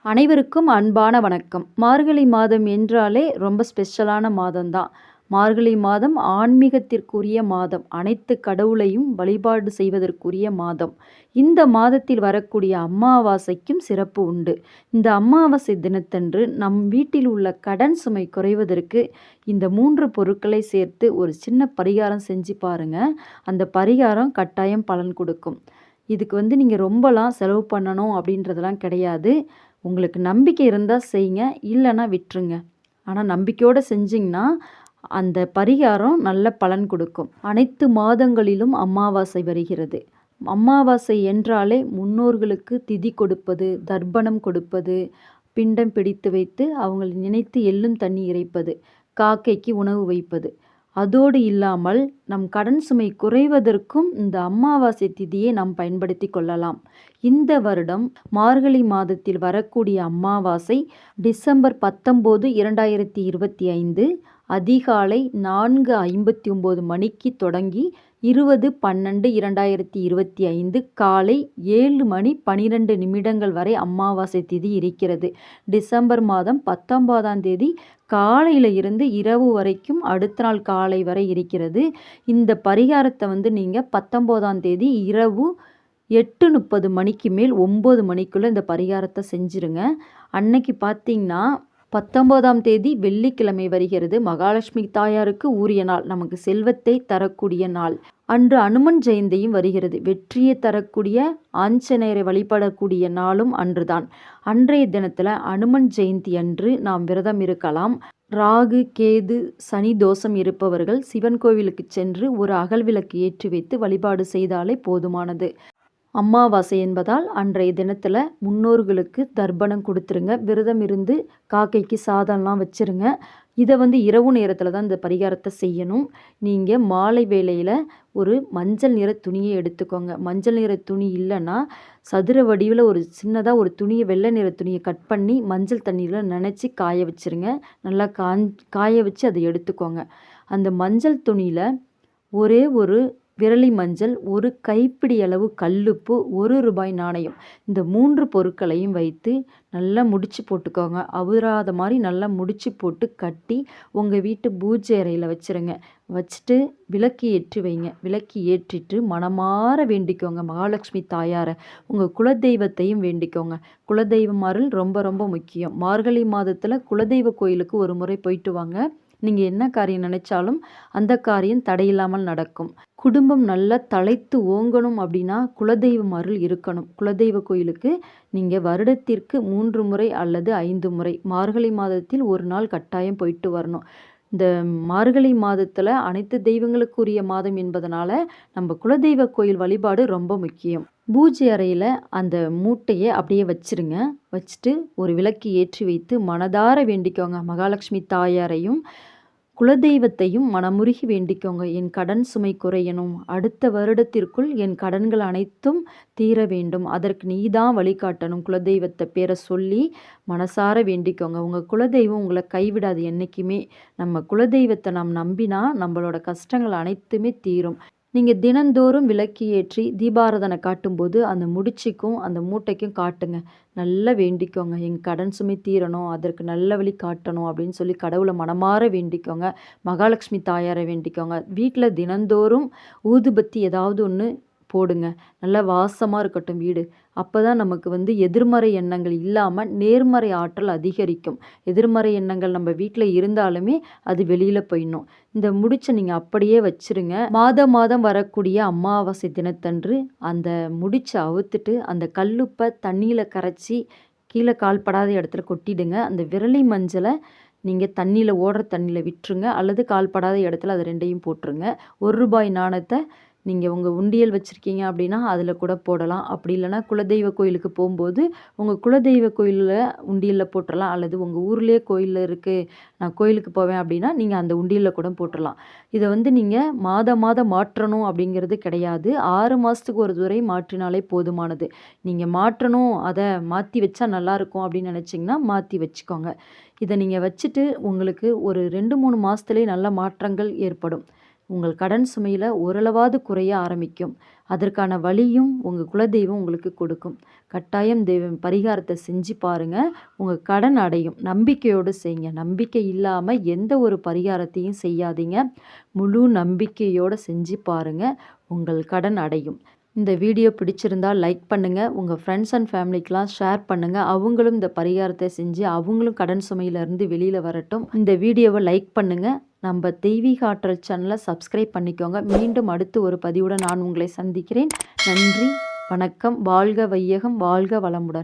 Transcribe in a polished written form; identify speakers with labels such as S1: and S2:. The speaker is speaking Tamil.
S1: அனைவருக்கும் அன்பான வணக்கம். மார்கழி மாதம் என்றாலே ரொம்ப ஸ்பெஷலான மாதம்தான். மார்கழி மாதம் ஆன்மீகத்திற்குரிய மாதம். அனைத்து கடவுளையும் வழிபாடு செய்வதற்குரிய மாதம். இந்த மாதத்தில் வரக்கூடிய அமாவாசைக்கும் சிறப்பு உண்டு. இந்த அமாவாசை தினத்தன்று நம் வீட்டில் உள்ள கடன் சுமை குறைவதற்கு இந்த 3 பொருட்களை சேர்த்து ஒரு சின்ன பரிகாரம் செஞ்சு பாருங்க. அந்த பரிகாரம் கட்டாயம் பலன் கொடுக்கும். இதுக்கு நீங்கள் ரொம்பலாம் செலவு பண்ணணும் அப்படின்றதெல்லாம் கிடையாது. உங்களுக்கு நம்பிக்கை இருந்தால் செய்யுங்க, இல்லைன்னா விட்டுருங்க. ஆனால் நம்பிக்கையோடு செஞ்சிங்கன்னா அந்த பரிகாரம் நல்ல பலன் கொடுக்கும். அனைத்து மாதங்களிலும் அமாவாசை வருகிறது. அமாவாசை என்றாலே முன்னோர்களுக்கு திதி கொடுப்பது, தர்ப்பணம் கொடுப்பது, பிண்டம் பிடித்து வைத்து அவங்களை நினைத்து எள்ளும் தண்ணி இறைப்பது, காக்கைக்கு உணவு வைப்பது. அதோடு இல்லாமல் நம் கடன் சுமை குறைவதற்கும் இந்த அமாவாசை திதியை நாம் பயன்படுத்தி கொள்ளலாம். இந்த வருடம் மார்கழி மாதத்தில் வரக்கூடிய அமாவாசை டிசம்பர் 19, 2025 அதிகாலை 4:59 மணிக்கு தொடங்கி 20/12/2025 காலை 7:12 வரை அமாவாசை திதி இருக்கிறது. டிசம்பர் மாதம் 19ஆம் தேதி காலையில் இருந்து இரவு வரைக்கும் அடுத்த நாள் காலை வரை இருக்கிறது. இந்த பரிகாரத்தை நீங்கள் 19ஆம் தேதி இரவு 8:30 மணிக்கு மேல் 9 மணிக்குள்ளே இந்த பரிகாரத்தை செஞ்சுருங்க. அன்னைக்கு பார்த்தீங்கன்னா 19ஆம் தேதி வெள்ளிக்கிழமை வருகிறது. மகாலட்சுமி தாயாருக்கு உரிய நாள், நமக்கு செல்வத்தை தரக்கூடிய நாள். அன்று அனுமன் ஜெயந்தியும் வருகிறது. வெற்றியை தரக்கூடிய ஆஞ்சநேயரை வழிபடக்கூடிய நாளும் அன்றுதான். அன்றைய தினத்தில் அனுமன் ஜெயந்தி அன்று நாம் விரதம் இருக்கலாம். ராகு, கேது, சனி தோஷம் இருப்பவர்கள் சிவன் கோவிலுக்கு சென்று ஒரு அகல் விளக்கு ஏற்றி வைத்து வழிபாடு செய்தாலே போதுமானது. அமாவாசை என்பதால் அன்றைய தினத்தில் முன்னோர்களுக்கு தர்ப்பணம் கொடுத்துருங்க. விரதம் இருந்து காக்கைக்கு சாதம்லாம் வச்சுருங்க. இதை இரவு நேரத்தில் தான் இந்த பரிகாரத்தை செய்யணும். நீங்கள் மாலை வேளையில் ஒரு மஞ்சள் நிற துணியை எடுத்துக்கோங்க. மஞ்சள் நிற துணி இல்லைன்னா சதுர வடிவில் ஒரு சின்னதாக ஒரு துணியை, வெள்ளை நிற துணியை கட் பண்ணி மஞ்சள் தண்ணியில் நனைச்சி காய வச்சுருங்க. நல்லா காய வச்சு அதை எடுத்துக்கோங்க. அந்த மஞ்சள் துணியில் ஒரே ஒரு விரலி மஞ்சள், ஒரு கைப்பிடி அளவு கல்லுப்பு, ₹1 நாணயம், இந்த 3 பொருட்களையும் வைத்து நல்லா முடிச்சு போட்டுக்கோங்க. அவுராத மாதிரி நல்லா முடிச்சு போட்டு கட்டி உங்கள் வீட்டு பூஜை அறையில் வச்சுருங்க. வச்சுட்டு விளக்கு ஏற்றி வைங்க. விளக்கு ஏற்றிட்டு மனமாற வேண்டிக்கோங்க மகாலட்சுமி தாயாரை. உங்கள் குலதெய்வத்தையும் வேண்டிக்கோங்க. குலதெய்வம் அருள் ரொம்ப ரொம்ப முக்கியம். மார்கழி மாதத்தில் குலதெய்வ கோயிலுக்கு ஒரு முறை போயிட்டு வாங்க. நீங்கள் என்ன காரியம் நினைச்சாலும் அந்த காரியம் தடையில்லாமல் நடக்கும். குடும்பம் நல்லா தழைத்து ஓங்கணும் அப்படின்னா குலதெய்வம் அருள் இருக்கணும். குலதெய்வ கோயிலுக்கு நீங்கள் வருடத்திற்கு 3 முறை அல்லது 5 முறை மார்கழி மாதத்தில் ஒரு நாள் கட்டாயம் போயிட்டு வரணும். இந்த மார்கழி மாதத்தில் அனைத்து தெய்வங்களுக்குரிய மாதம் என்பதனால நம்ம குலதெய்வ கோயில் வழிபாடு ரொம்ப முக்கியம். பூஜை அறையில் அந்த மூட்டையை அப்படியே வச்சுருங்க. வச்சுட்டு ஒரு விளக்கு ஏற்றி வைத்து மனதார வேண்டிக்கோங்க. மகாலட்சுமி தாயாரையும் குலதெய்வத்தையும் மனமுருகி வேண்டிக்கோங்க. என் கடன் சுமை குறையணும், அடுத்த வருடத்திற்குள் என் கடன்கள் அனைத்தும் தீர வேண்டும், அதற்கு நீதான் வழிகாட்டணும். குலதெய்வத்தை பேரை சொல்லி மனசார வேண்டிக்கோங்க. உங்கள் குலதெய்வம் உங்களை கைவிடாது என்றைக்குமே. நம்ம குலதெய்வத்தை நாம் நம்பினா நம்மளோட கஷ்டங்கள் அனைத்துமே தீரும். நீங்கள் தினந்தோறும் விளக்கு ஏற்றி தீபாராதனை காட்டும்போது அந்த முடிச்சுக்கும் அந்த மூட்டைக்கும் காட்டுங்க. நல்லா வேண்டிக்கோங்க. எங்கள் கடன் சுமை தீரணும், அதற்கு நல்ல வழி காட்டணும் அப்படின்னு சொல்லி கடவுளை மனமாற வேண்டிக்கோங்க. மகாலட்சுமி தாயாரை வேண்டிக்கோங்க. வீட்டில் தினந்தோறும் ஊதுபத்தி ஏதாவது ஒன்று போடுங்க. நல்லா வாசமாக இருக்கட்டும் வீடு. அப்போ தான் நமக்கு எதிர்மறை எண்ணங்கள் இல்லாமல் நேர்மறை ஆற்றல் அதிகரிக்கும். எதிர்மறை எண்ணங்கள் நம்ம வீட்டில் இருந்தாலுமே அது வெளியில் போயிடணும். இந்த முடிச்சை நீங்கள் அப்படியே வச்சுருங்க. மாதம் வரக்கூடிய அமாவாசை தினத்தன்று அந்த முடிச்சை அவுத்துட்டு அந்த கல்லுப்பை தண்ணியில் கரைச்சி கீழே கால்படாத இடத்துல கொட்டிடுங்க. அந்த விரலி மஞ்சளை நீங்கள் தண்ணியில் ஓடுற தண்ணியில் விட்டுருங்க. அல்லது கால்படாத இடத்துல அது 2யும் போட்டுருங்க. ₹1 நாணயத்தை நீங்கள் உங்கள் உண்டியல் வச்சுருக்கீங்க அப்படின்னா அதில் கூட போடலாம். அப்படி இல்லைனா குலதெய்வ கோயிலுக்கு போகும்போது உங்கள் குலதெய்வ கோயிலில் உண்டியலில் போட்டுடலாம். அல்லது உங்கள் ஊர்லேயே கோயில் இருக்குது, நான் கோயிலுக்கு போவேன் அப்படின்னா நீங்கள் அந்த உண்டியலில் கூட போட்டுடலாம். இதை நீங்கள் மாதம் மாற்றணும் அப்படிங்கிறது கிடையாது. 6 மாதத்துக்கு ஒரு முறை மாற்றினாலே போதுமானது. நீங்கள் மாற்றணும், அதை மாற்றி வச்சா நல்லாயிருக்கும் அப்படின்னு நினச்சிங்கன்னா மாற்றி வச்சுக்கோங்க. இதை நீங்கள் வச்சுட்டு உங்களுக்கு ஒரு 2-3 மாதத்துலேயே நல்ல மாற்றங்கள் ஏற்படும். உங்கள் கடன் சுமையில் ஓரளவாவது குறைய ஆரம்பிக்கும். அதற்கான வழியும் உங்கள் குலதெய்வம் உங்களுக்கு கொடுக்கும். கட்டாயம் பரிகாரத்தை செஞ்சு பாருங்கள். உங்கள் கடன் அடையும். நம்பிக்கையோடு செய்யுங்க. நம்பிக்கை இல்லாமல் எந்த ஒரு பரிகாரத்தையும் செய்யாதீங்க. முழு நம்பிக்கையோடு செஞ்சு பாருங்கள். உங்கள் கடன் அடையும். இந்த வீடியோ பிடிச்சிருந்தால் லைக் பண்ணுங்கள். உங்கள் ஃப்ரெண்ட்ஸ் அண்ட் ஃபேமிலிக்கெலாம் ஷேர் பண்ணுங்கள். அவங்களும் இந்த பரிகாரத்தை செஞ்சு அவங்களும் கடன் சுமையிலேருந்து வெளியில் வரட்டும். இந்த வீடியோவை லைக் பண்ணுங்கள். நம்ம தெய்வீக ஆற்றல் சேனலை சப்ஸ்கிரைப் பண்ணிக்கோங்க. மீண்டும் அடுத்து ஒரு பதிவுடன் நான் உங்களை சந்திக்கிறேன். நன்றி, வணக்கம். வாழ்க வையகம், வாழ்க வளமுடன்.